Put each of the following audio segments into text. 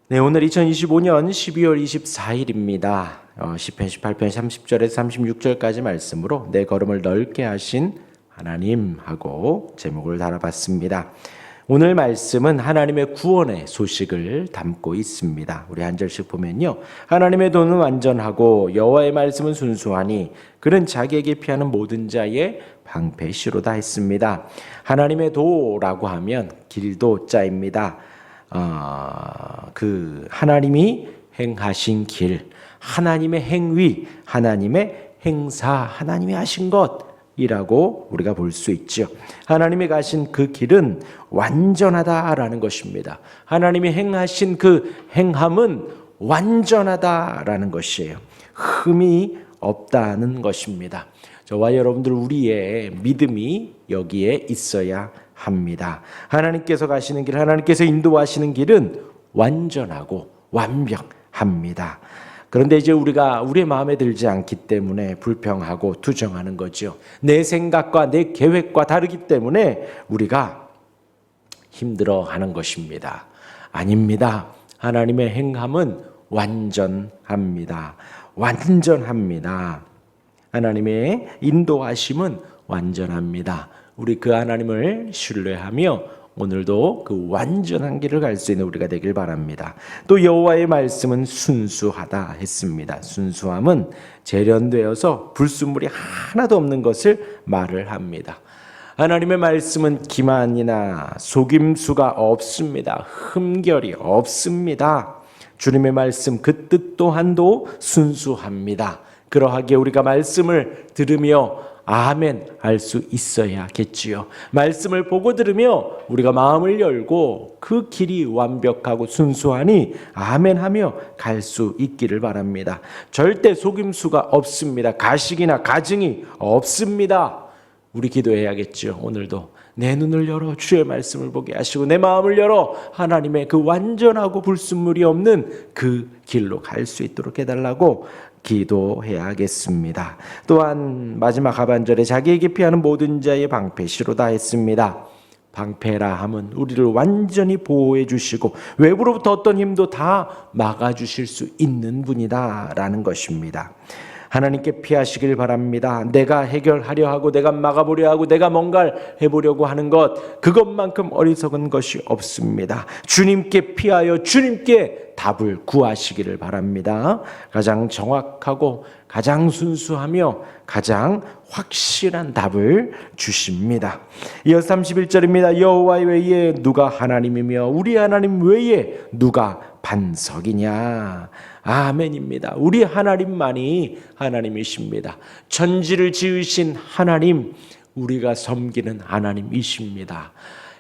네, 오늘 2025년 12월 24일입니다. 10편 18편 30절에서 36절까지 말씀으로 내 걸음을 넓게 하신 하나님 하고 제목을 달아봤습니다. 오늘 말씀은 하나님의 구원의 소식을 담고 있습니다. 우리 한 절씩 보면요. 하나님의 도는 완전하고 여호와의 말씀은 순수하니 그는 자기에게 피하는 모든 자의 방패시로다 했습니다. 하나님의 도라고 하면 길도 자입니다. 그 하나님이 행하신 길, 하나님의 행위, 하나님의 행사, 하나님이 하신 것이라고 우리가 볼 수 있죠. 하나님이 가신 그 길은 완전하다라는 것입니다. 하나님이 행하신 그 행함은 완전하다라는 것이에요. 흠이 없다는 것입니다. 저와 여러분들 우리의 믿음이 여기에 있어야 합니다. 하나님께서 가시는 길, 하나님께서 인도하시는 길은 완전하고 완벽합니다. 그런데 이제 우리가 우리의 마음에 들지 않기 때문에 불평하고 투정하는 거죠. 내 생각과 내 계획과 다르기 때문에 우리가 힘들어하는 것입니다. 아닙니다. 하나님의 행함은 완전합니다. 완전합니다. 하나님의 인도하심은 완전합니다. 우리 그 하나님을 신뢰하며 오늘도 그 완전한 길을 갈 수 있는 우리가 되길 바랍니다. 또 여호와의 말씀은 순수하다 했습니다. 순수함은 재련되어서 불순물이 하나도 없는 것을 말을 합니다. 하나님의 말씀은 기만이나 속임수가 없습니다. 흠결이 없습니다. 주님의 말씀 그 뜻 또한도 순수합니다. 그러하기에 우리가 말씀을 들으며 아멘 할 수 있어야겠지요. 말씀을 보고 들으며 우리가 마음을 열고 그 길이 완벽하고 순수하니 아멘 하며 갈 수 있기를 바랍니다. 절대 속임수가 없습니다. 가식이나 가증이 없습니다. 우리 기도해야겠죠. 오늘도 내 눈을 열어 주의 말씀을 보게 하시고 내 마음을 열어 하나님의 그 완전하고 불순물이 없는 그 길로 갈 수 있도록 해달라고 기도해야겠습니다. 또한 마지막 하반절에 자기에게 피하는 모든 자의 방패시로다 했습니다. 방패라 함은 우리를 완전히 보호해 주시고 외부로부터 어떤 힘도 다 막아주실 수 있는 분이다 라는 것입니다. 하나님께 피하시길 바랍니다. 내가 해결하려 하고 내가 막아보려 하고 내가 뭔가를 해보려고 하는 것, 그것만큼 어리석은 것이 없습니다. 주님께 피하여 주님께 답을 구하시기를 바랍니다. 가장 정확하고 가장 순수하며 가장 확실한 답을 주십니다. 이어서 31절입니다. 여호와 외에 누가 하나님이며 우리 하나님 외에 누가 반석이냐. 아멘입니다. 우리 하나님만이 하나님이십니다. 천지를 지으신 하나님, 우리가 섬기는 하나님이십니다.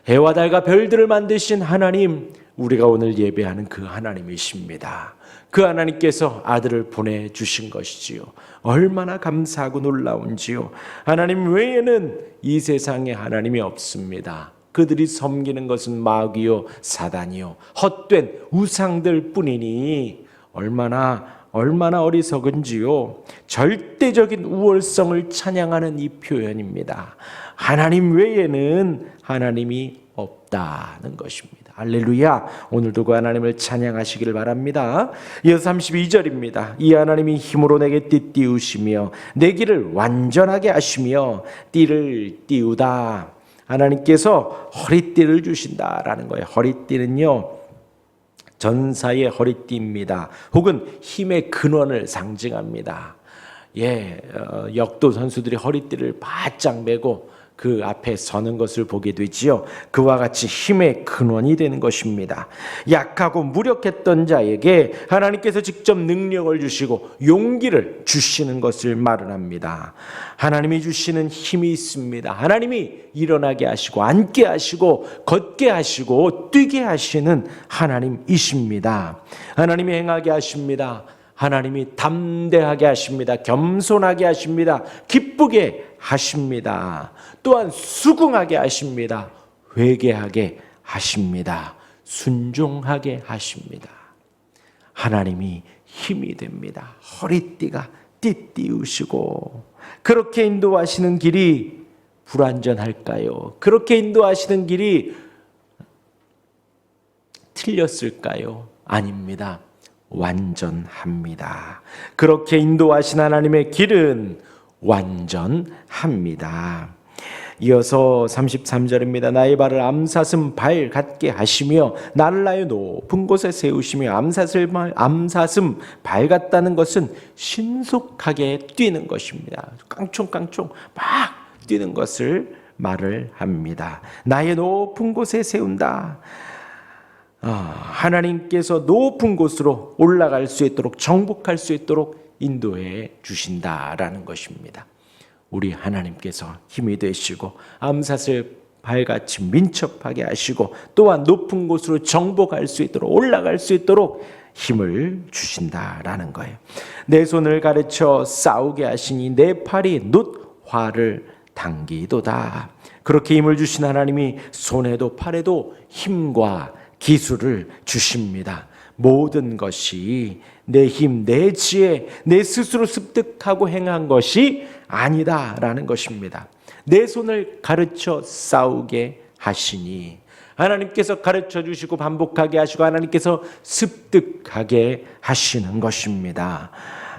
해와 달과 별들을 만드신 하나님, 우리가 오늘 예배하는 그 하나님이십니다. 그 하나님께서 아들을 보내주신 것이지요. 얼마나 감사하고 놀라운지요. 하나님 외에는 이 세상에 하나님이 없습니다. 그들이 섬기는 것은 마귀요 사단이요 헛된 우상들 뿐이니 얼마나 어리석은지요. 절대적인 우월성을 찬양하는 이 표현입니다. 하나님 외에는 하나님이 없다는 것입니다. 할렐루야. 오늘도 그 하나님을 찬양하시기를 바랍니다. 이어서 32절입니다. 이 하나님이 힘으로 내게 띠띠우시며 내 길을 완전하게 하시며 띠를 띠우다. 하나님께서 허리띠를 주신다라는 거예요. 허리띠는요, 전사의 허리띠입니다. 혹은 힘의 근원을 상징합니다. 역도 선수들이 허리띠를 바짝 메고 그 앞에 서는 것을 보게 되지요. 그와 같이 힘의 근원이 되는 것입니다. 약하고 무력했던 자에게 하나님께서 직접 능력을 주시고 용기를 주시는 것을 말을 합니다. 하나님이 주시는 힘이 있습니다. 하나님이 일어나게 하시고 앉게 하시고 걷게 하시고 뛰게 하시는 하나님이십니다. 하나님이 행하게 하십니다. 하나님이 담대하게 하십니다. 겸손하게 하십니다. 기쁘게 하십니다. 또한 수긍하게 하십니다. 회개하게 하십니다. 순종하게 하십니다. 하나님이 힘이 됩니다. 허리띠가 띠띠우시고 그렇게 인도하시는 길이 불완전할까요? 그렇게 인도하시는 길이 틀렸을까요? 아닙니다. 완전합니다. 그렇게 인도하신 하나님의 길은 완전합니다. 이어서 33절입니다. 나의 발을 암사슴 발 같게 하시며 나를 나의 높은 곳에 세우시며 암사슴 발 같다는 것은 신속하게 뛰는 것입니다. 깡총깡총 막 뛰는 것을 말을 합니다. 나의 높은 곳에 세운다. 하나님께서 높은 곳으로 올라갈 수 있도록, 정복할 수 있도록 인도해 주신다라는 것입니다. 우리 하나님께서 힘이 되시고 암사슬 발같이 민첩하게 하시고 또한 높은 곳으로 정복할 수 있도록, 올라갈 수 있도록 힘을 주신다라는 거예요. 내 손을 가르쳐 싸우게 하시니 내 팔이 놋화를 당기도다. 그렇게 힘을 주신 하나님이 손에도 팔에도 힘과 기술을 주십니다. 모든 것이 내 힘, 내 지혜, 내 스스로 습득하고 행한 것이 아니다라는 것입니다. 내 손을 가르쳐 싸우게 하시니, 하나님께서 가르쳐 주시고 반복하게 하시고 하나님께서 습득하게 하시는 것입니다.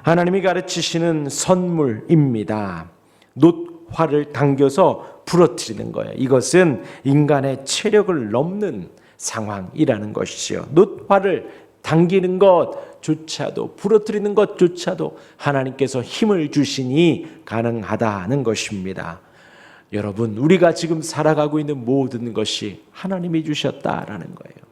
하나님이 가르치시는 선물입니다. 놋화를 당겨서 부러뜨리는 거예요. 이것은 인간의 체력을 넘는 상황이라는 것이지요. 놋화를 당기는 것조차도, 부러뜨리는 것조차도 하나님께서 힘을 주시니 가능하다는 것입니다. 여러분, 우리가 지금 살아가고 있는 모든 것이 하나님이 주셨다라는 거예요.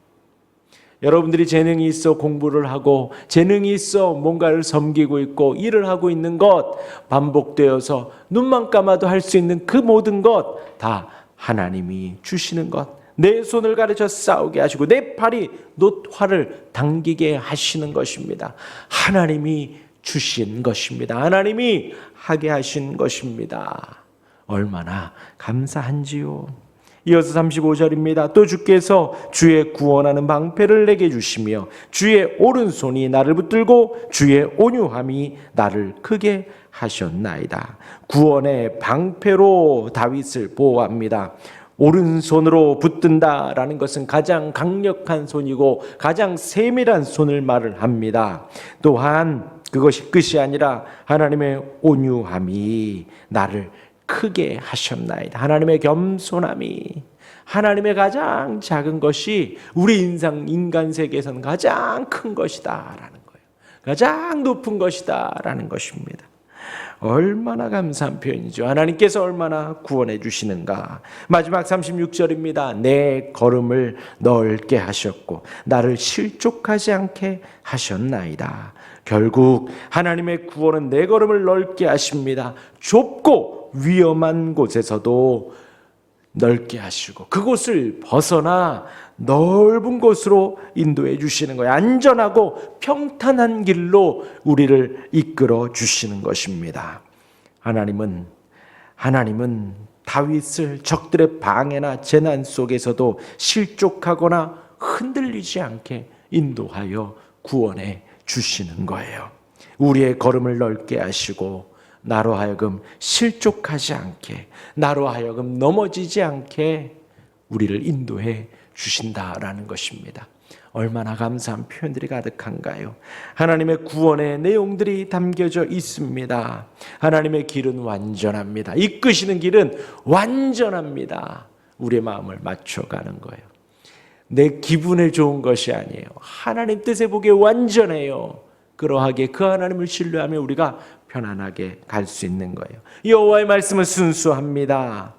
여러분들이 재능이 있어 공부를 하고 재능이 있어 뭔가를 섬기고 있고 일을 하고 있는 것, 반복되어서 눈만 감아도 할 수 있는 그 모든 것 다 하나님이 주시는 것. 내 손을 가르쳐 싸우게 하시고 내 팔이 놋화를 당기게 하시는 것입니다. 하나님이 주신 것입니다. 하나님이 하게 하신 것입니다. 얼마나 감사한지요. 이어서 35절입니다. 또 주께서 주의 구원하는 방패를 내게 주시며 주의 오른손이 나를 붙들고 주의 온유함이 나를 크게 하셨나이다. 구원의 방패로 다윗을 보호합니다. 오른손으로 붙든다라는 것은 가장 강력한 손이고 가장 세밀한 손을 말을 합니다. 또한 그것이 끝이 아니라 하나님의 온유함이 나를 크게 하셨나이다. 하나님의 겸손함이, 하나님의 가장 작은 것이 우리 인간 세계에서는 가장 큰 것이다라는 거예요. 가장 높은 것이다라는 것입니다. 얼마나 감사한 표현이죠. 하나님께서 얼마나 구원해 주시는가. 마지막 36절입니다. 내 걸음을 넓게 하셨고 나를 실족하지 않게 하셨나이다. 결국 하나님의 구원은 내 걸음을 넓게 하십니다. 좁고 위험한 곳에서도 넓게 하시고 그곳을 벗어나 넓은 곳으로 인도해 주시는 거예요. 안전하고 평탄한 길로 우리를 이끌어 주시는 것입니다. 하나님은 다윗을 적들의 방해나 재난 속에서도 실족하거나 흔들리지 않게 인도하여 구원해 주시는 거예요. 우리의 걸음을 넓게 하시고 나로 하여금 실족하지 않게, 나로 하여금 넘어지지 않게 우리를 인도해 주신다라는 것입니다. 얼마나 감사한 표현들이 가득한가요? 하나님의 구원의 내용들이 담겨져 있습니다. 하나님의 길은 완전합니다. 이끄시는 길은 완전합니다. 우리의 마음을 맞춰가는 거예요. 내 기분에 좋은 것이 아니에요. 하나님 뜻에 보기에 완전해요. 그러하게 그 하나님을 신뢰하며 우리가 편안하게 갈 수 있는 거예요. 여호와의 말씀은 순수합니다.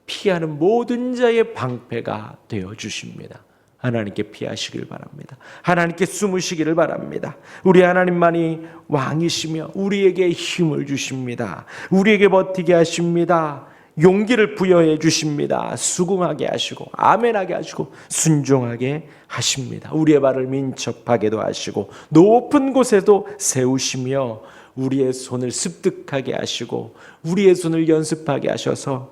피하는 모든 자의 방패가 되어 주십니다. 하나님께 피하시길 바랍니다. 하나님께 숨으시기를 바랍니다. 우리 하나님만이 왕이시며 우리에게 힘을 주십니다. 우리에게 버티게 하십니다. 용기를 부여해 주십니다. 수긍하게 하시고 아멘하게 하시고 순종하게 하십니다. 우리의 발을 민첩하게도 하시고 높은 곳에도 세우시며 우리의 손을 습득하게 하시고 우리의 손을 연습하게 하셔서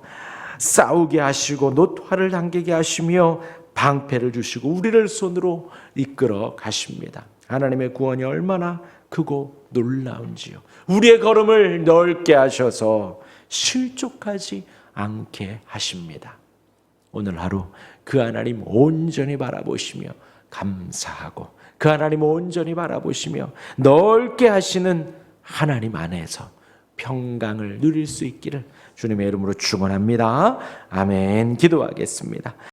싸우게 하시고 놋화를 당기게 하시며 방패를 주시고 우리를 손으로 이끌어 가십니다. 하나님의 구원이 얼마나 크고 놀라운지요. 우리의 걸음을 넓게 하셔서 실족하지 않게 하십니다. 오늘 하루 그 하나님 온전히 바라보시며 감사하고 그 하나님을 온전히 바라보시며 넓게 하시는 하나님 안에서 평강을 누릴 수 있기를 주님의 이름으로 축원합니다. 아멘. 기도하겠습니다.